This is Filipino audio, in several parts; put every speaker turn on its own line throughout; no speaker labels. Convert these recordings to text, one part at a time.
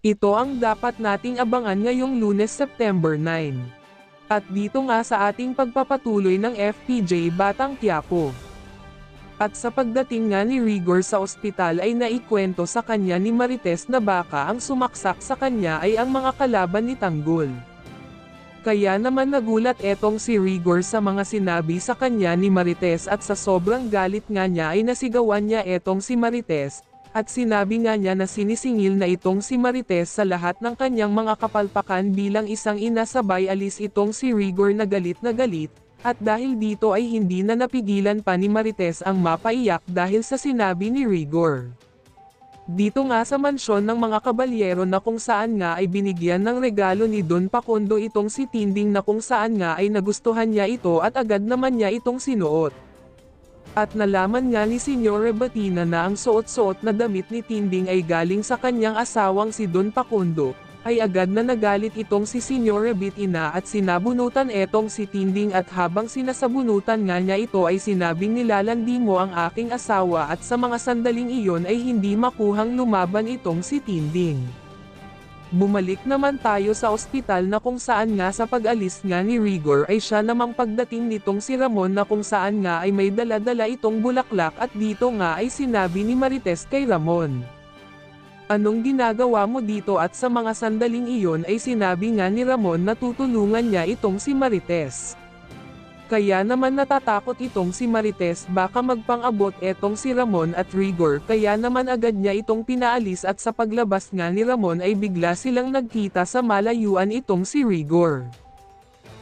Ito ang dapat nating abangan ngayong Lunes, September 9. At dito nga sa ating pagpapatuloy ng FPJ Batang Quiapo. At sa pagdating nga ni Rigor sa ospital ay naikwento sa kanya ni Marites na baka ang sumaksak sa kanya ay ang mga kalaban ni Tanggol. Kaya naman nagulat etong si Rigor sa mga sinabi sa kanya ni Marites at sa sobrang galit nga niya ay nasigawan niya etong si Marites, at sinabi nga niya na sinisingil na itong si Marites sa lahat ng kanyang mga kapalpakan bilang isang ina sabay alis itong si Rigor na galit, at dahil dito ay hindi na napigilan pa ni Marites ang mapaiyak dahil sa sinabi ni Rigor. Dito nga sa mansyon ng mga kabalyero na kung saan nga ay binigyan ng regalo ni Don Pacondo itong si Tinding na kung saan nga ay nagustuhan niya ito at agad naman niya itong sinuot. At nalaman nga ni Senyor Rebatina na ang suot-suot na damit ni Tinding ay galing sa kanyang asawang si Don Pacondo, ay agad na nagalit itong si Senyor Rebatina at sinabunutan etong si Tinding at habang sinasabunutan nga niya ito ay sinabing nilalandi mo ang aking asawa at sa mga sandaling iyon ay hindi makuhang lumaban itong si Tinding. Bumalik naman tayo sa ospital na kung saan nga sa pag-alis nga ni Rigor ay siya namang pagdating nitong si Ramon na kung saan nga ay may dala-dala itong bulaklak at dito nga ay sinabi ni Marites kay Ramon. Anong ginagawa mo dito at sa mga sandaling iyon ay sinabi nga ni Ramon na tutulungan niya itong si Marites. Kaya naman natatakot itong si Marites baka magpang-abot etong si Ramon at Rigor kaya naman agad niya itong pinaalis at sa paglabas nga ni Ramon ay bigla silang nagkita sa malayuan itong si Rigor.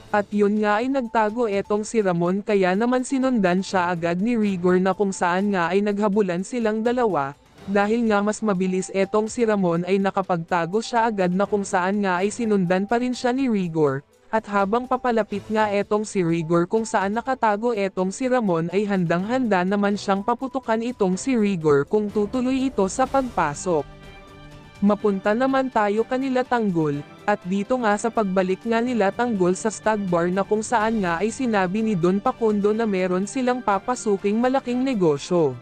At yun nga ay nagtago etong si Ramon kaya naman sinundan siya agad ni Rigor na kung saan nga ay naghabulan silang dalawa. Dahil nga mas mabilis etong si Ramon ay nakapagtago siya agad na kung saan nga ay sinundan pa rin siya ni Rigor, at habang papalapit nga etong si Rigor kung saan nakatago etong si Ramon ay handang-handa naman siyang paputukan itong si Rigor kung tutuloy ito sa pagpasok. Mapunta naman tayo kanila Tanggol, at dito nga sa pagbalik nga nila Tanggol sa Stag Bar na kung saan nga ay sinabi ni Don Pacondo na meron silang papasuking malaking negosyo.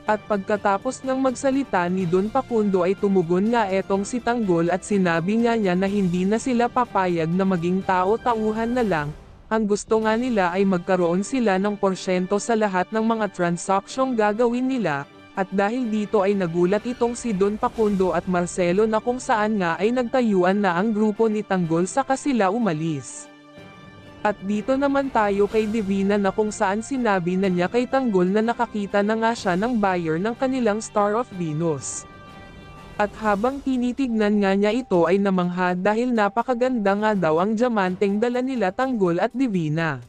At pagkatapos ng magsalita ni Don Pacondo ay tumugon nga etong si Tanggol at sinabi nga niya na hindi na sila papayag na maging tao-tauhan na lang, ang gusto nga nila ay magkaroon sila ng porsyento sa lahat ng mga transaksyong gagawin nila, at dahil dito ay nagulat itong si Don Pacondo at Marcelo na kung saan nga ay nagtayuan na ang grupo ni Tanggol saka sila umalis. At dito naman tayo kay Divina na kung saan sinabi na niya kay Tanggol na nakakita na nga siya ng buyer ng kanilang Star of Venus. At habang tinitignan nga niya ito ay namangha dahil napakaganda nga daw ang diamanteng dala nila Tanggol at Divina.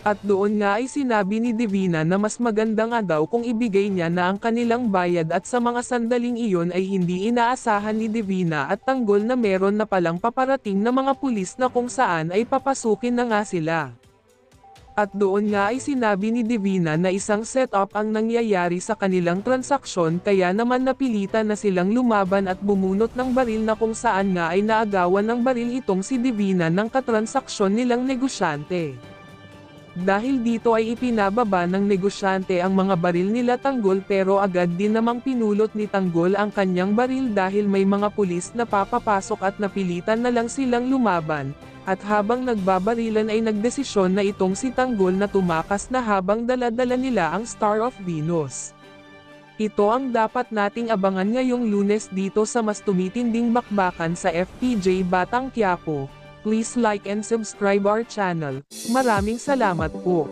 At doon nga ay sinabi ni Divina na mas maganda nga daw kung ibigay niya na ang kanilang bayad at sa mga sandaling iyon ay hindi inaasahan ni Divina at Tanggol na meron na palang paparating na mga pulis na kung saan ay papasukin na nga sila. At doon nga ay sinabi ni Divina na isang setup ang nangyayari sa kanilang transaksyon kaya naman napilitan na silang lumaban at bumunot ng baril na kung saan nga ay naagawan ng baril itong si Divina ng katransaksyon nilang negosyante. Dahil dito ay ipinababa ng negosyante ang mga baril nila Tanggol pero agad din namang pinulot ni Tanggol ang kanyang baril dahil may mga pulis na papapasok at napilitan na lang silang lumaban, at habang nagbabarilan ay nagdesisyon na itong si Tanggol na tumakas na habang dala-dala nila ang Star of Venus. Ito ang dapat nating abangan ngayong Lunes dito sa mas tumitinding bakbakan sa FPJ Batang Quiapo. Please like and subscribe our channel. Maraming salamat po.